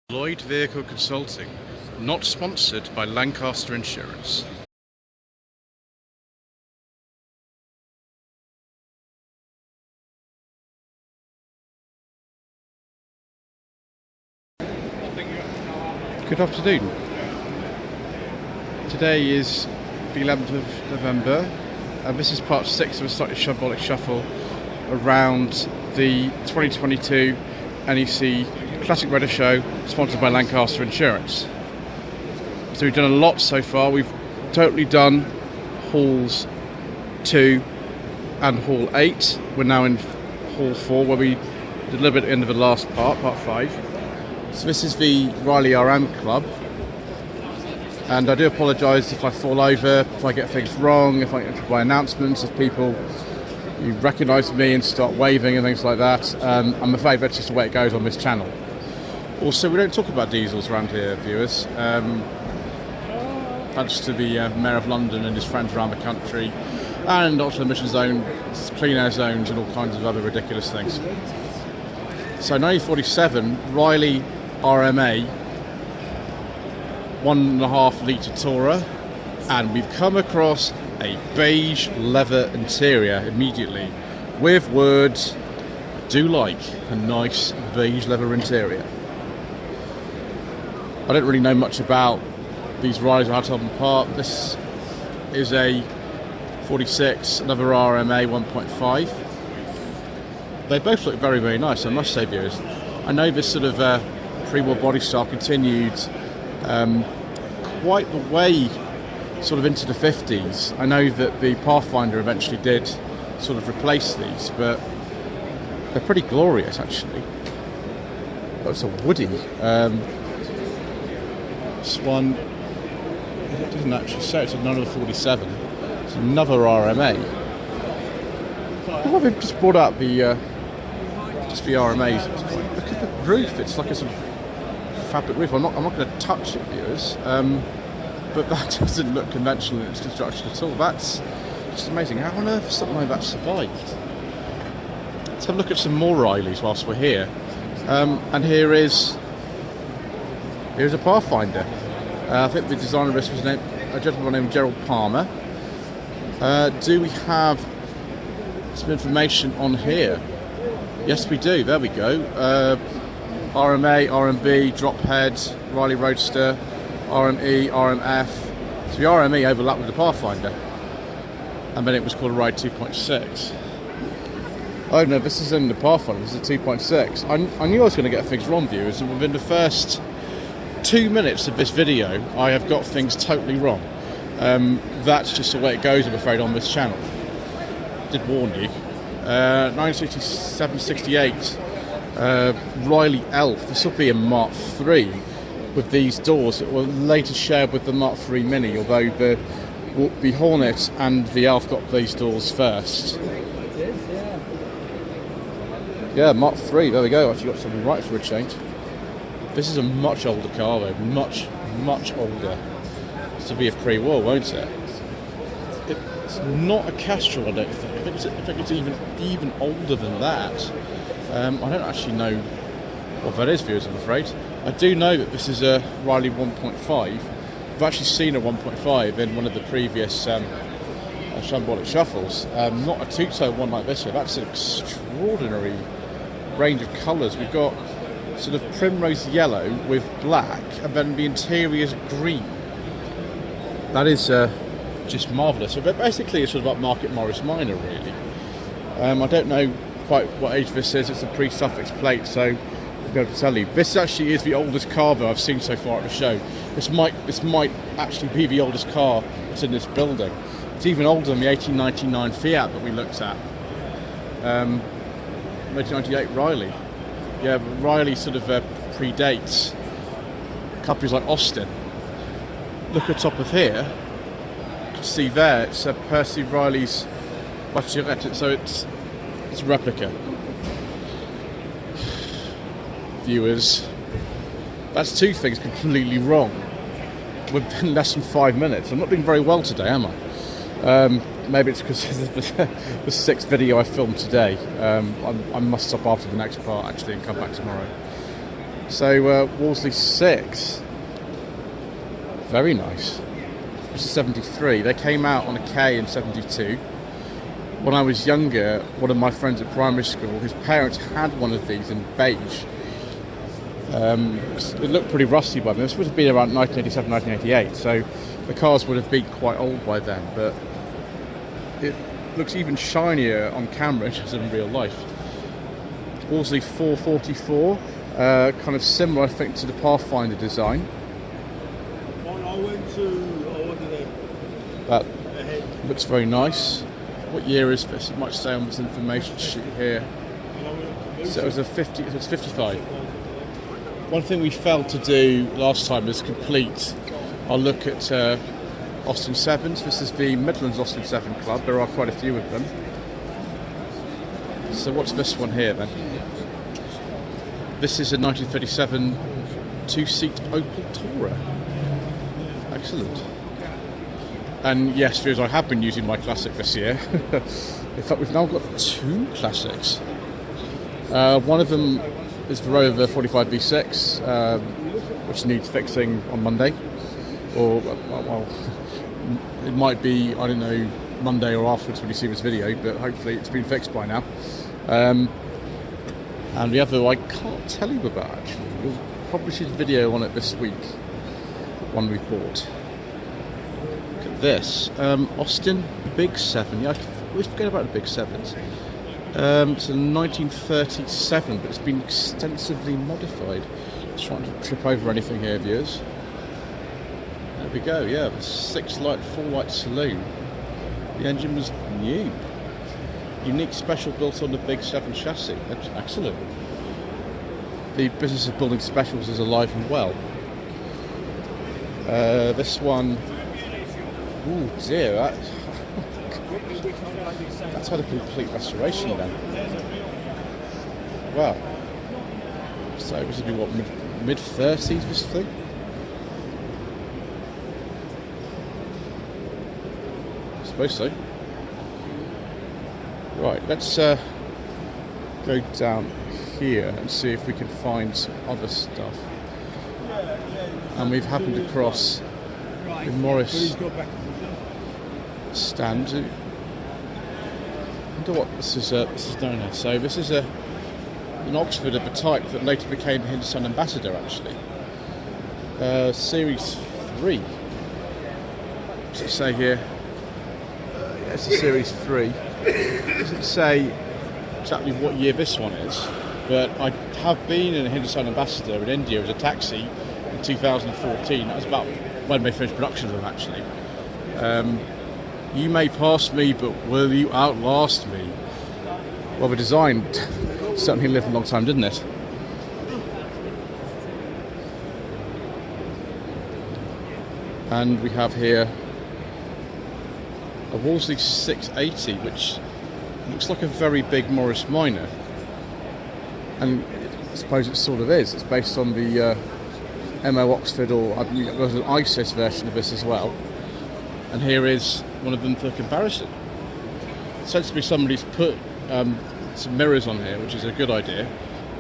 Lloyd Vehicle Consulting, not sponsored by Lancaster Insurance. Good afternoon. Today is the 11th of November, and this is part 6 of a slightly Shambolic shuffle around the 2022 NEC Classic Motor Show, sponsored by Lancaster Insurance. So we've done a lot so far. We've totally done halls 2 and hall 8. We're now in hall 4, where we delivered at the end of the last part 5. So this is the Riley RM Club, and I do apologise if I fall over, if I get things wrong, if I get my announcements, if people you recognise me and start waving and things like that. I'm afraid that's just the way it goes on this channel. Also, we don't talk about diesels around here, viewers. Thanks to the Mayor of London and his friends around the country, and also the emission zone, clean air zones, and all kinds of other ridiculous things. So 1947, Riley RMA 1.5 litre Tourer, and we've come across a beige leather interior immediately with words, I do like a nice beige leather interior. I don't really know much about these Rileys. I have to tell them apart. This is a 46, another RMA 1.5. They both look very, very nice, I must say, viewers. I know this sort of pre-war body style continued quite the way sort of into the 50s. I know that the Pathfinder eventually did sort of replace these, but they're pretty glorious, actually. Oh, it's a Woody. This one, it doesn't actually say, it's another 47. It's another RMA. Well, they've just brought up the just the RMAs at this point. Look at the roof, it's like a sort of fabric roof. I'm not going to touch it, viewers, but that doesn't look conventional in its construction at all. That's just amazing. How on earth something like that survived? Let's have a look at some more Rileys whilst we're here. And here's a Pathfinder. I think the designer of this was a gentleman named Gerald Palmer. Do we have some information on here? Yes, we do. There we go. RMA, RMB, drop head, Riley Roadster, RME, RMF. So the RME overlapped with the Pathfinder, and then it was called a Ride 2.6. Oh no, this isn't the Pathfinder, this is a 2.6. I knew I was going to get things wrong, viewers, and within the first 2 minutes of this video, I have got things totally wrong. That's just the way it goes, I'm afraid, on this channel. I did warn you. 1967-68, Riley Elf. This will be a Mark III with these doors that were later shared with the Mark III Mini, although the Hornet and the Elf got these doors first. Yeah, Mark III, there we go. Actually got something right for a change. This is a much older car though, much, much older. This will be a pre-war, won't it? It's not a Castrol, I don't think. I think it's even older than that. I don't actually know what that is, viewers, I'm afraid. I do know that this is a Riley 1.5. I've actually seen a 1.5 in one of the previous Shambolic shuffles. Not a two-tone one like this here. That's an extraordinary range of colours. We've got sort of primrose yellow with black, and then the interior's green. That is just marvellous. So basically it's sort of upmarket Morris Minor, really. I don't know quite what age this is. It's a pre-suffix plate, so I'll be able to tell you. This actually is the oldest car that I've seen so far at the show. This might actually be the oldest car that's in this building. It's even older than the 1899 Fiat that we looked at. 1998 Riley. Yeah, Riley sort of predates companies like Austin. Look at top of here. You can see there, it's Percy Riley's Voiturette, so it's a replica. Viewers, that's two things completely wrong within less than 5 minutes. I'm not doing very well today, am I? Maybe it's because this is the sixth video I filmed today. I must stop after the next part actually and come back tomorrow. So Wolseley 6, very nice. This is 73. They came out on a K in 72. When I was younger, one of my friends at primary school, his parents had one of these in beige. It looked pretty rusty by then. This would have been around 1987, 1988, so the cars would have been quite old by then, but it looks even shinier on camera than in real life. Wolseley 444, kind of similar, I think, to the Pathfinder design. That looks very nice. What year is this? It might say on this information sheet here. So it was it's 55. One thing we failed to do last time is complete our look at Austin 7s. This is the Midlands Austin 7 Club. There are quite a few of them. So what's this one here then? This is a 1937 two-seat Opel Tourer. Excellent. And yes, viewers, I have been using my Classic this year. In fact, we've now got 2 Classics. One of them is the Rover 45 V6, which needs fixing on Monday. Or, well, it might be, I don't know, Monday or afterwards when you see this video, but hopefully it's been fixed by now. And the other I can't tell you about, actually. We'll probably see the video on it this week, one we've bought. This Austin Big 7. Yeah, I always forget about the Big 7s. It's a 1937, but it's been extensively modified. Just trying to trip over anything here, viewers. There we go. Yeah, the 6-light, 4-light saloon. The engine was new. Unique special built on the Big 7 chassis. That's excellent. The business of building specials is alive and well. This one. Oh dear, that's had a complete restoration then. Wow. So this would be what, mid-30s this thing? I suppose so. Right, let's go down here and see if we can find some other stuff. And we've happened across the Morris stand. I wonder what this is known as. So this is an Oxford of a type that later became the Hindustan Ambassador, actually. Series 3. What's it say here? Yeah, it's a Series 3. It doesn't say exactly what year this one is, but I have been in a Hindustan Ambassador in India as a taxi in 2014. That was about when they finished production of them, actually. You may pass me, but will you outlast me? Well, the design certainly lived a long time, didn't it? And we have here a Wolseley 680, which looks like a very big Morris Minor. And I suppose it sort of is. It's based on the MO Oxford, or there's an ISIS version of this as well. And here is one of them for comparison. Sensibly, somebody's put some mirrors on here, which is a good idea.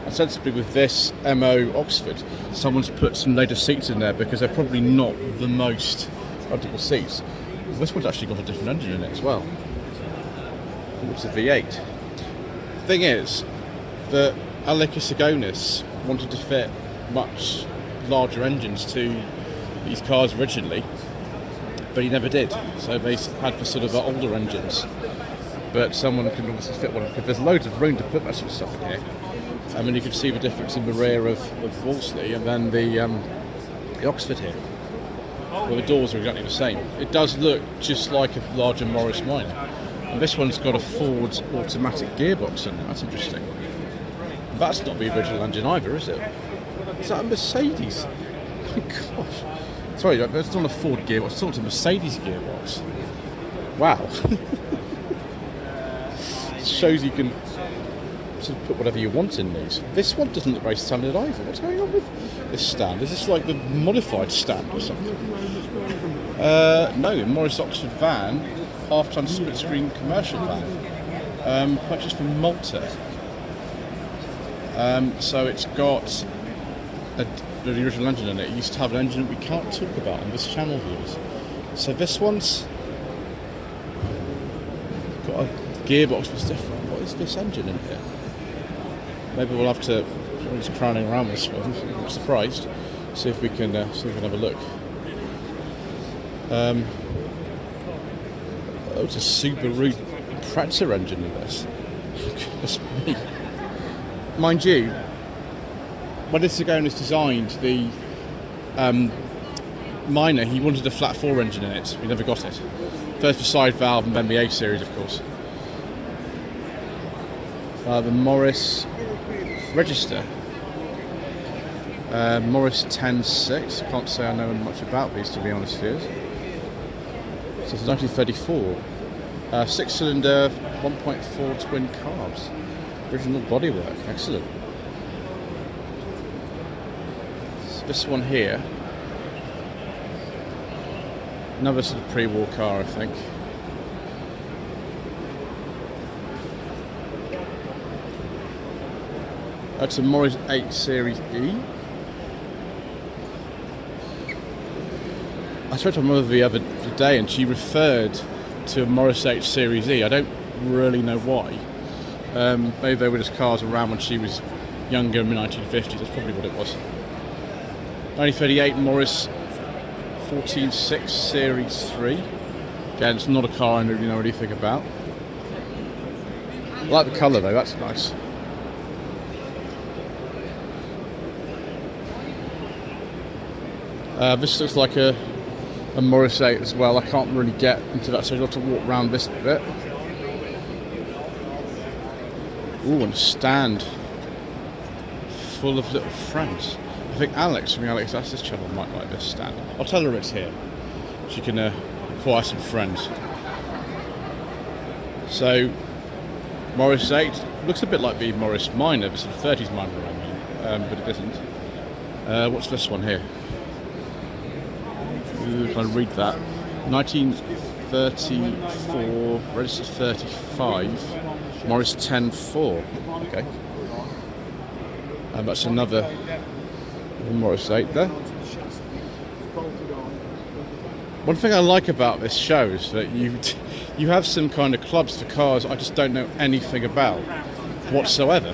And sensibly, with this MO Oxford, someone's put some later seats in there because they're probably not the most comfortable seats. This one's actually got a different engine in it as well. It's a V8. The thing is that Allegro and ADO16 wanted to fit much larger engines to these cars originally, but he never did. So they had the sort of older engines. But someone can obviously fit one, because there's loads of room to put that sort of stuff in here. I mean, you can see the difference in the rear of Wolseley and then the Oxford here. Well, the doors are exactly the same. It does look just like a larger Morris Minor. And this one's got a Ford automatic gearbox in it. That's interesting. That's not the original engine either, is it? Is that a Mercedes? Oh my gosh. Sorry, that's not a Ford gearbox, it's not a Mercedes gearbox. Wow. It shows you can sort of put whatever you want in these. This one doesn't look very standard either. What's going on with this stand? Is this like the modified stand or something? No, Morris Oxford van, half-ton split-screen commercial van, purchased from Malta. So it's got the original engine in it. It used to have an engine that we can't talk about on this channel, viewers. So this one's got a gearbox that's different. What is this engine in here? Maybe we'll have to. I'm just crowning around this one. I'm surprised. See if we can have a look. Oh, it's a Subaru Impreza engine in this. Goodness me. Mind you, when this guy was designed, the Miner, he wanted a flat 4 engine in it. We never got it. First the side valve and then the A series, of course. The Morris register. Morris 10.6. I can't say I know much about these, to be honest with you. So it's 1934. 6-cylinder, 1.4 twin carbs. Original bodywork. Excellent. So this one here. Another sort of pre-war car, I think. That's a Morris 8 Series E. I spoke to my mother the other day and she referred to a Morris 8 Series E. I don't really know why. Maybe they were just cars around when she was younger in the 1950s. That's probably what it was. 1938 Morris 14.6 Series 3. Again, it's not a car I really know anything about. I like the colour though, that's nice. This looks like a Morris 8 as well. I can't really get into that, so I'll have to walk around this bit. Ooh, and a stand full of little friends. I think Alex from the Alex Access channel might like this stand. I'll tell her it's here. She can acquire some friends. So, Morris 8 looks a bit like the Morris Miner, the sort of 30s Miner, I mean, but it isn't. What's this one here? Ooh, can I read that? 1934, registered 35, Morris 10.4. Okay. And that's another Morris 8 there. One thing I like about this show is that you have some kind of clubs for cars I just don't know anything about whatsoever.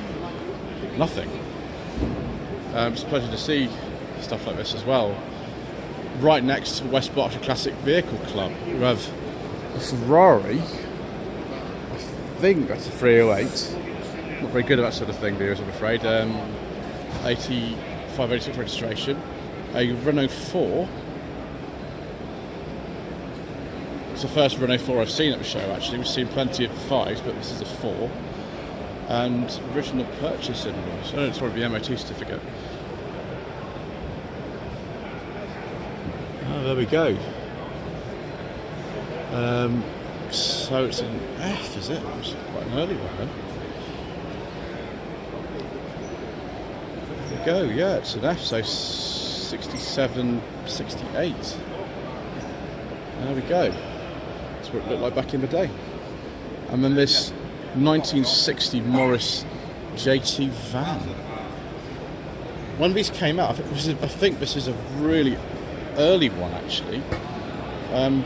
Nothing. It's a pleasure to see stuff like this as well. Right next to the West Berkshire Classic Vehicle Club, you have a Ferrari. I think that's a 308. Not very good at that sort of thing, viewers, I'm afraid. 85, 86 registration. A Renault 4. It's the first Renault 4 I've seen at the show, actually. We've seen plenty of 5s, but this is a 4. And original purchase invoice. Oh, it's probably the MOT certificate. Oh, there we go. So it's an F, is it? It's quite an early one then. There we go, yeah, it's an F, so 67, 68. There we go. That's what it looked like back in the day. And then this 1960 Morris JT van. When these came out, I think this is a really early one, actually. I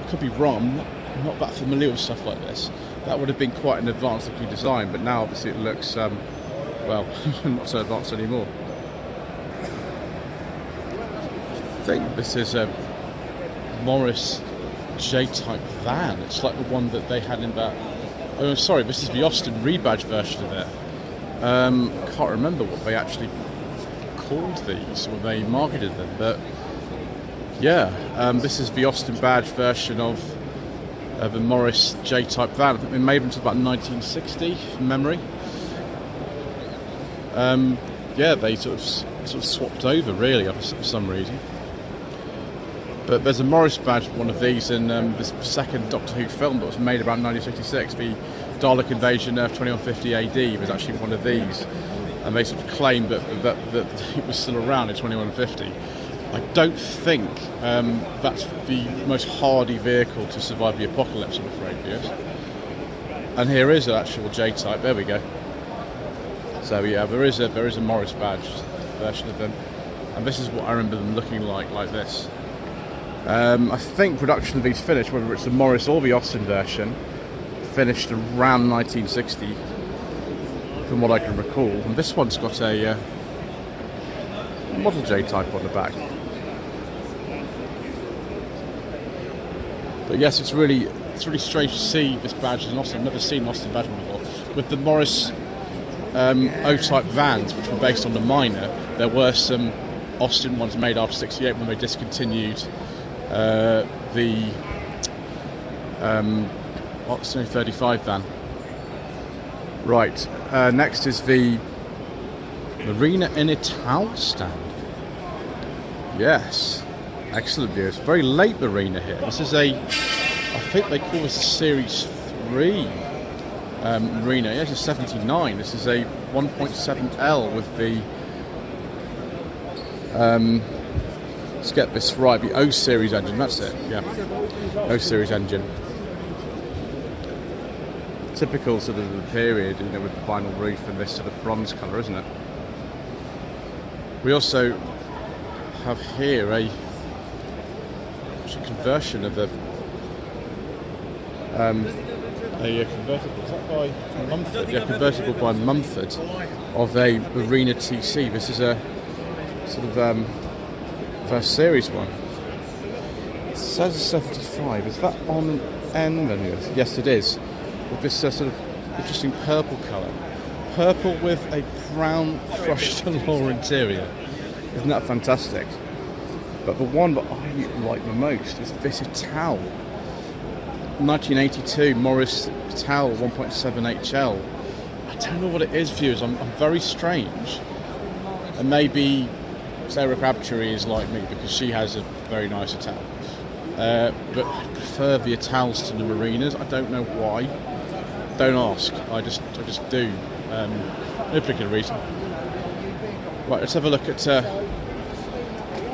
could be wrong. I'm not that familiar with stuff like this. That would have been quite an advanced looking design, but now obviously it looks well, not so advanced anymore. I think this is a Morris J-type van. It's like the one that they had in that. Oh, sorry, this is the Austin rebadge version of it. I can't remember what they actually called these when they marketed them, but yeah, this is the Austin badge version of the Morris J-type van. I think they made them until about 1960 from memory. Yeah, they sort of swapped over really for some reason. But there's a Morris badge, one of these, in this second Doctor Who film that was made about 1966. The Dalek Invasion Earth 2150 AD was actually one of these, and they sort of claimed that it was still around in 2150. I don't think that's the most hardy vehicle to survive the apocalypse, I'm afraid, yes. And here is an actual J-type. There we go. So yeah, there is a Morris badge. version of them, and this is what I remember them looking like this. I think production of these finished, whether it's the Morris or the Austin version, finished around 1960, from what I can recall. And this one's got a Model J type on the back. But yes, it's really strange to see this badge in Austin. I've never seen an Austin badge before. With the Morris O-type vans, which were based on the Minor, there were some Austin ones made after '68 when they discontinued the Austin 35 van. Right, next is the Marina and Ital stand. Yes, excellent views. Very late Marina here. This is I think they call this a Series 3 Marina. Yeah, it's a 79. This is a 1.7L with the let's get this right, the O series engine, that's it, yeah. O series engine. Typical sort of the period, you know, with the vinyl roof and this sort of bronze colour, isn't it? We also have here a conversion of a convertible, is that by Mumford? Yeah, convertible by Mumford of a Marina TC. This is a sort of first series one. It says 75. Is that on N menus? Yes, it is. With this sort of interesting purple colour. Purple with a brown crushed velour interior. Isn't that fantastic? But the one that I like the most is this Ital. 1982 Morris Ital 1.7HL. I don't know what it is, viewers. I'm very strange. And maybe Sarah Crabtree is like me because she has a very nice Ital. But I prefer the Itals to the Marinas. I don't know why. Don't ask. I just do. No particular reason. Right, let's have a look at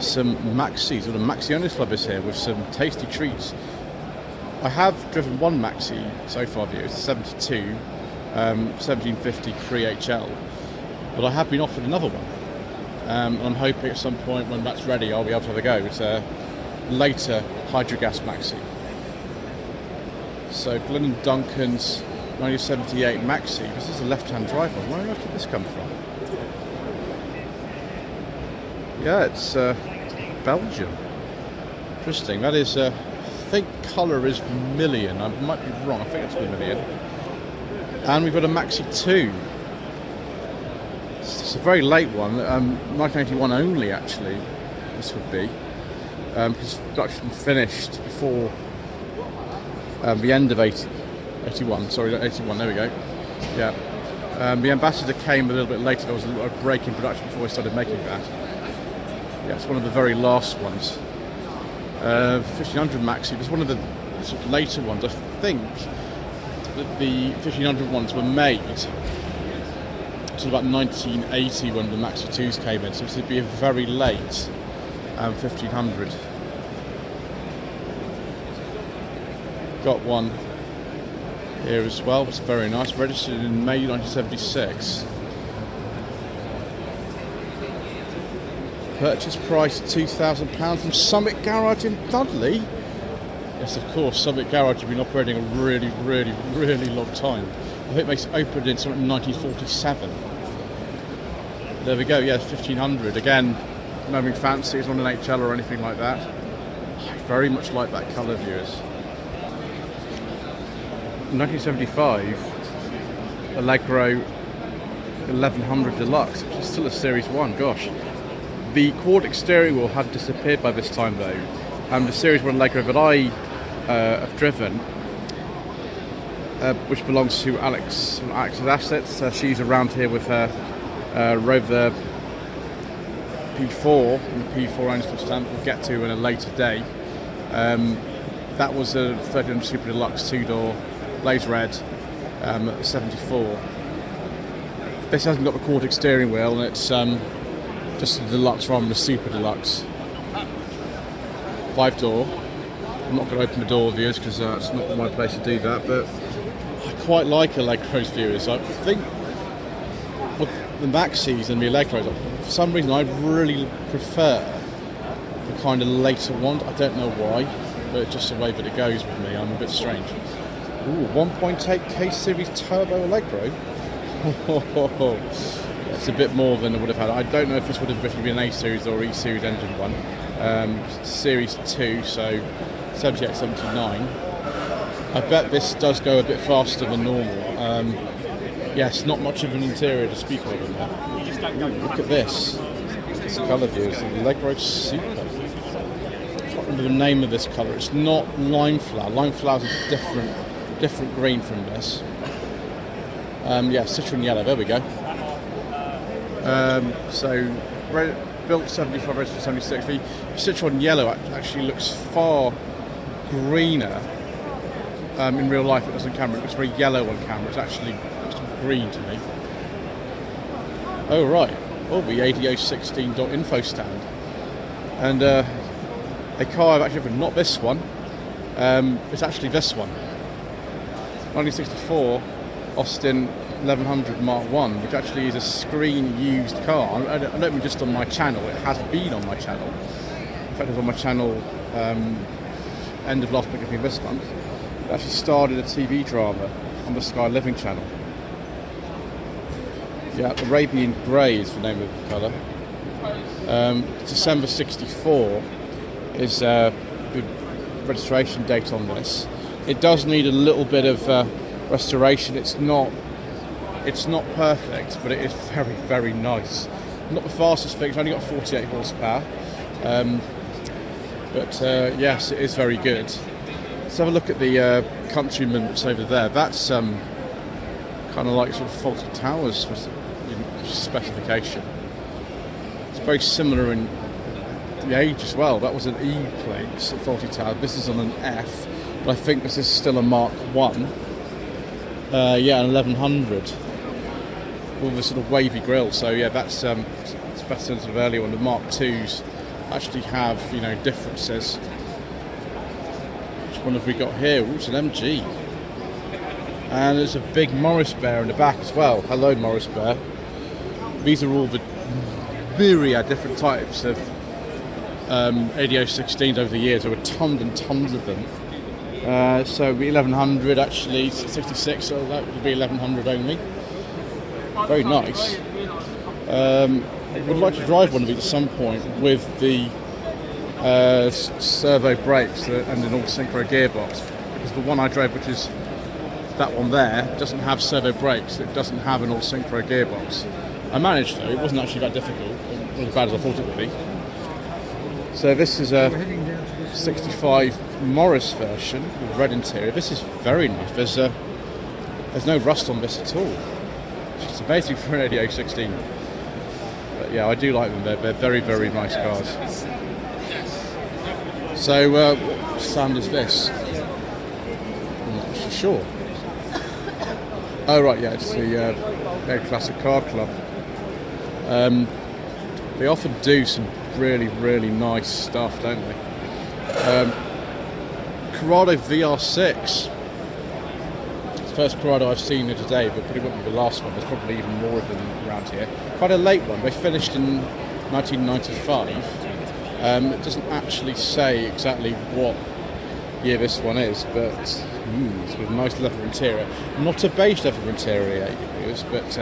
some Maxis, or the Maxi Owners Club is here with some tasty treats. I have driven one Maxi so far, viewers, 72, 1750 pre-HL, but I have been offered another one. And I'm hoping at some point when that's ready I'll be able to have a go. It's a later Hydrogas Maxi. So Glenn & Duncan's 1978 Maxi. This is a left-hand drive one. Where on earth did this come from? Yeah, it's Belgium. Interesting. That is, I think colour is vermilion. I might be wrong. I think it's vermilion. And we've got a Maxi 2. It's a very late one. 1981 only, actually. This would be because production finished before the end of 81. Sorry, 81. There we go. Yeah. The Ambassador came a little bit later. There was a break in production before we started making that. Yeah, it's one of the very last ones. 1500 Maxi. It's one of the sort of later ones. I think that the 1500 ones were made until about 1980 when the Maxi 2s came in. So this would be a very late 1500. Got one here as well. It's very nice. Registered in May 1976. Purchase price £2,000 from Summit Garage in Dudley. Yes, of course, Summit Garage have been operating a really, really, really long time. I think they opened in 1947. There we go, yeah, 1500. Again, nothing fancy, it's not an HL or anything like that. I very much like that colour, viewers. 1975, Allegro 1100 Deluxe, which is still a Series 1, gosh. The quad steering wheel had disappeared by this time though, and the Series 1 Allegro that I have driven, which belongs to Alex's assets, she's around here with her Rover P4, and the P4 owners club stand we'll get to in a later day. That was a 1300 Super Deluxe 2-door, blaze red, 74. This hasn't got the Quartic steering wheel, and it's just a deluxe rather than a super deluxe. 5-door. I'm not going to open the door, viewers, because it's not my place to do that, but I quite like Allegro's, viewers. I think with the Maxis and the Allegros, for for some reason I really prefer the kind of later ones. I don't know why, but it's just the way that it goes with me. I'm a bit strange. Ooh, 1.8K Series Turbo Allegro. It's a bit more than I would have had. I don't know if this would have originally been an A Series or E Series engine one. Series 2, so 78, 79. I bet this does go a bit faster than normal. Yes, not much of an interior to speak of in there. Look at this. This colour view is the Allegro Super. I can't remember the name of this colour. It's not lime flower. Lime flower is a different green from this. Yeah, Citroen yellow. There we go. So built 75, registered 76. The Citroen yellow actually looks far greener in real life. It does on camera. It looks very yellow on camera. It's actually green to me. Oh right. Oh, the ADO16.info stand. And a car I've actually not this one. It's actually this one. 1964 Austin 1100 Mark 1, which actually is a screen used car. I don't mean just on my channel, it has been on my channel. In fact, it was on my channel end of last week, I think this month. It actually started a TV drama on the Sky Living channel. Yeah, Arabian Grey is the name of the colour. December 64 is the registration date on this. It does need a little bit of restoration. It's not perfect, but it is very, very nice. Not the fastest thing, it's only got 48 horsepower. But yes, it is very good. Let's have a look at the Countryman that's over there. That's kind of like sort of faulty towers specification. It's very similar in the age as well. That was an E plate, faulty tower. This is on an F, but I think this is still a Mark 1. Yeah, an 1100 with a sort of wavy grille. So yeah, that's it's better than sort of earlier one. The Mark 2s actually have, you know, differences. Which one have we got here? Ooh, it's an MG. And there's a big Morris Bear in the back as well. Hello, Morris Bear. These are all the myriad different types of ADO16s over the years. There were tons and tons of them. So the 1100 actually, 66, so that would be 1100 only. Very nice. I would like to drive one of these at some point with the servo brakes and an all-synchro gearbox, because the one I drove, which is that one there, doesn't have servo brakes. It doesn't have an all-synchro gearbox. I managed though. It wasn't actually that difficult. It wasn't as bad as I thought it would be. So this is a 65 Morris version with red interior. This is very nice. There's no rust on this at all. It's amazing for an ADO16. But yeah, I do like them. They're very, very nice cars. So what stand is this? I'm not actually sure. Oh right, yeah, it's the Classic Car Club. They often do some really, really nice stuff, don't they? Corrado VR6. It's the first Corrado I've seen here today, but probably won't be the last one. There's probably even more of them around here. Quite a late one. They finished in 1995. It doesn't actually say exactly what year this one is, but it's with a nice leather interior. Not a beige leather interior, but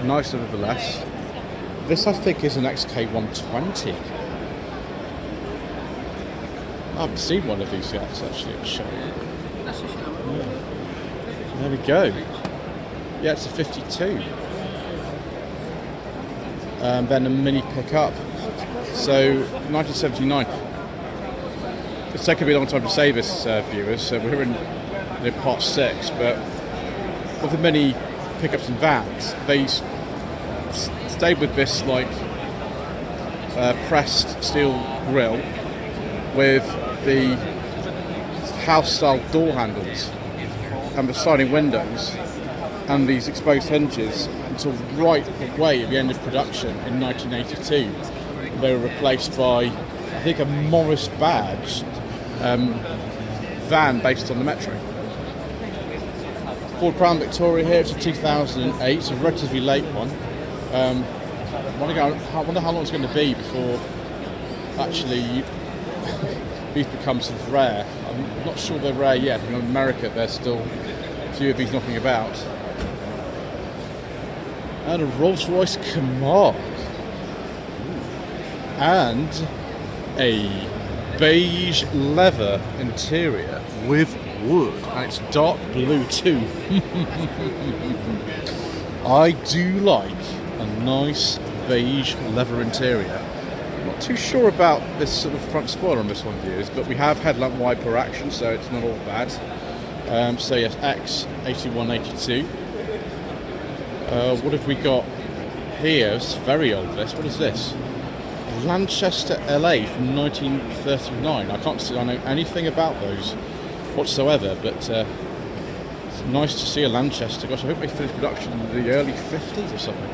nice nevertheless. This, I think, is an XK120. I haven't seen one of these yet, actually. I'll show you. That's a show. Yeah. There we go. Yeah, it's a 52. Then a mini pickup. So, 1979. It's taken me a long time to say this, viewers. So we're in part 6, but with the mini pickups and vans, they stayed with this like pressed steel grille with the house-style door handles and the sliding windows and these exposed hinges until right away at the end of production in 1982. They were replaced by, I think, a Morris badged van based on the Metro. Ford Crown Victoria here. It's a 2008, it's a relatively late one. I wonder how long it's going to be before actually these become sort of rare. I'm not sure they're rare yet. In America, there's still a few of these knocking about. And a Rolls-Royce Command. And a beige leather interior with wood. And it's dark blue too. I do like a nice beige leather interior. I'm not too sure about this sort of front spoiler on this one, viewers, but we have headlamp wiper action, so it's not all bad. So yes, X8182. What have we got here? It's very old list. What is this? Lanchester LA from 1939. I can't say I know anything about those whatsoever, but it's nice to see a Lanchester. Gosh, I hope they finished production in the early 50s or something.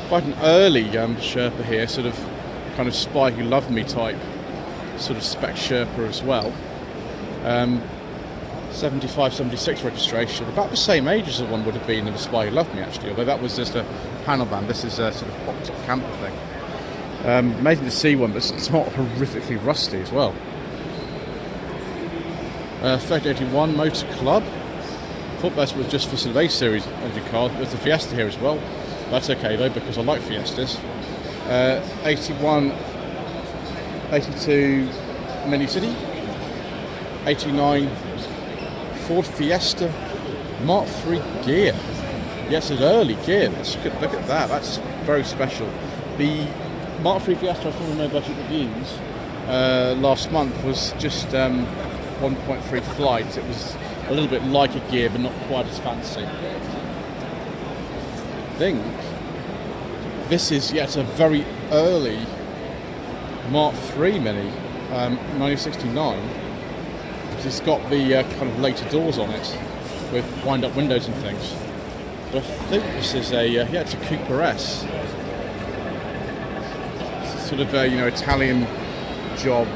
Quite an early Sherpa here, sort of kind of Spy Who Loved Me type sort of spec Sherpa as well. 75, 76 registration, about the same age as the one would have been in the Spy Who Loved Me actually, although that was just a panel van. This is a sort of pop-top camper thing. Amazing to see one, but it's not horrifically rusty as well. 3081 Motor Club. I thought that was just for sort of A series engine cars. There's a Fiesta here as well. That's okay though, because I like Fiestas. 81, 82 Mini City. 89 Ford Fiesta Mark III gear. Yes, an early gear. Let's look at that. That's very special. The Mark III Fiesta I saw in No Budget Reviews last month was just 1.3 flight. It was a little bit like a gear, but not quite as fancy. I think this is it's a very early Mark III Mini, 1969. It's got the kind of later doors on it with wind-up windows and things. But I think this is it's a Cooper S. It's sort of a Italian job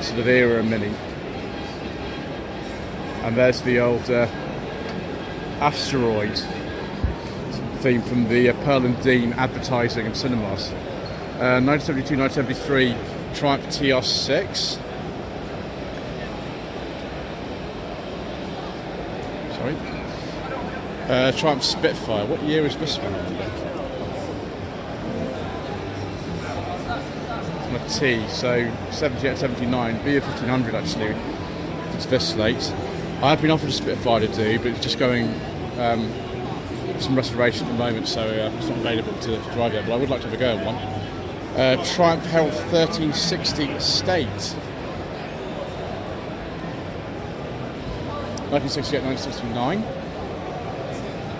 sort of era Mini. And there's the old asteroid theme from the Pearl and Dean advertising and cinemas. 1972, 1973 Triumph TR6. Triumph Spitfire. What year is this one? On a T, so 78, 79, BA 1500 actually. It's this late. I have been offered a Spitfire to do, but it's just going some restoration at the moment, so it's not available to drive yet. But I would like to have a go at one. Triumph Herald 1360 Estate. 1968, 1969.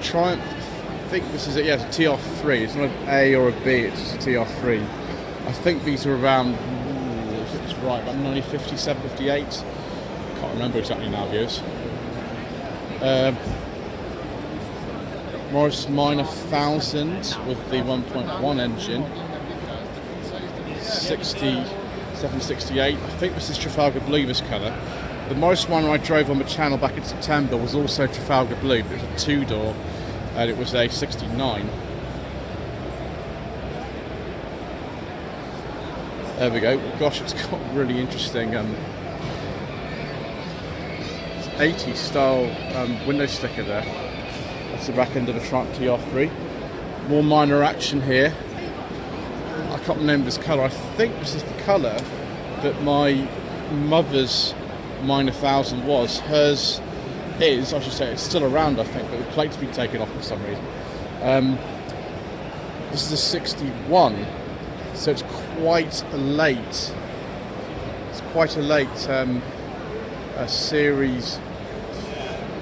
Triumph, I think this is it, it's a TR3. It's not an A or a B, it's just a TR3. I think these are around, if it's right, about 1957, 58. Can't remember exactly now, viewers. Morris Minor 1000 with the 1.1 engine. 67, 68. I think this is Trafalgar Blue, this colour. The Morris one I drove on the channel back in September was also Trafalgar Blue, but it was a two-door and it was a 69. There we go. Gosh, it's got really interesting 80s style window sticker there. That's the back end of the Triumph TR3. More minor action here. I can't remember this colour. I think this is the colour that my mother's Minor 1000 was. Hers is, I should say, it's still around I think, but the plate's been taken off for some reason. This is a 61, so it's quite late. It's quite a late Series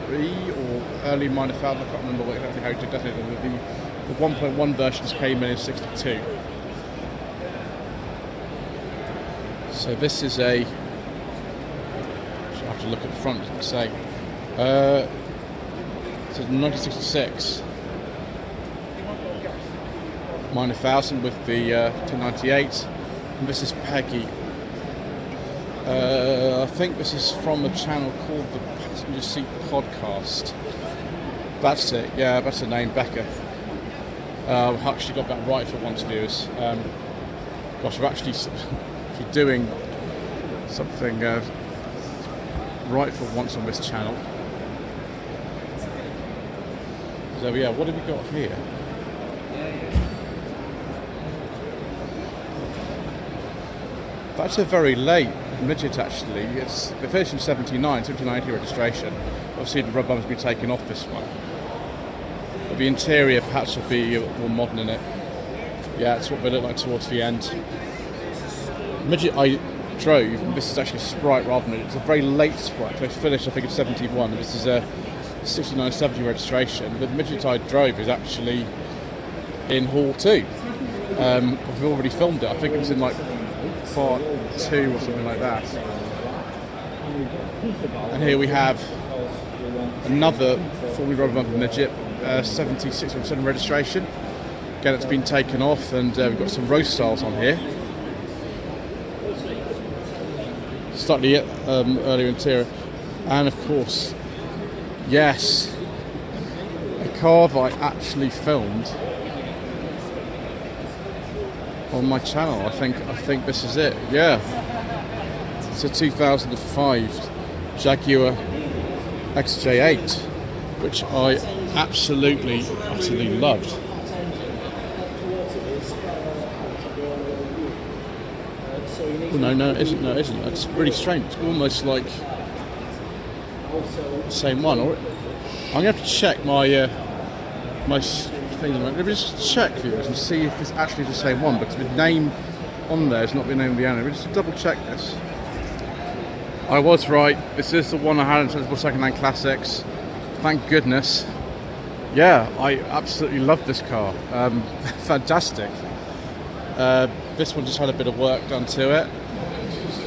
3 or early Minor 1000, I can't remember exactly how it did. Definitely the 1.1 versions came in 62. So this is a, to look at the front and say it's a 1966 Minor 1000 with the 298, and this is Peggy. I think this is from a channel called the Passenger Seat Podcast. That's it, yeah, that's the name, Becca. I've actually got that right for once, viewers. Gosh, we're actually doing something right for once on this channel. So yeah, what have we got here? That's a very late midget actually. It's the version 1790 registration. Obviously the rubber has been taken off this one. But the interior perhaps will be more modern in it. Yeah, it's what they look like towards the end. The midget I drove, and this is actually a Sprite rather than it's a very late Sprite. They finished I think in 71. This is a 6970 registration. The midget I drove is actually in Hall 2. We've already filmed it. I think it was in like part 2 or something like that. And here we have another fully rubber bumper midget, 7607 registration. Again, it's been taken off, and we've got some roast styles on here. Slightly earlier interior, and of course, yes, a car that I actually filmed on my channel. I think this is it. Yeah, it's a 2005 Jaguar XJ8, which I absolutely loved. Oh, no, it isn't. It's really strange. It's almost like the same one. Or I'm gonna have to check my my thing. Let me just check, viewers, and see if it's actually the same one, because the name on there is not the name of the owner. Just double check this. I was right. This is the one I had in Sensible Secondhand Classics. Thank goodness. Yeah, I absolutely love this car. Fantastic. This one just had a bit of work done to it,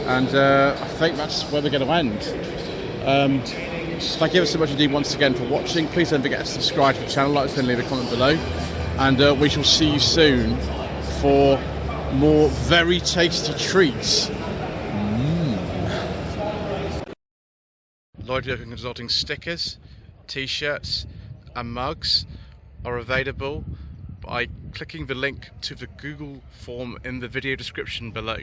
and I think that's where we're going to end. Thank you ever so much indeed once again for watching. Please don't forget to subscribe to the channel, like us, and leave a comment below, and we shall see you soon for more very tasty treats. Lloyd Vehicle Consulting stickers, t-shirts and mugs are available by clicking the link to the Google form in the video description below.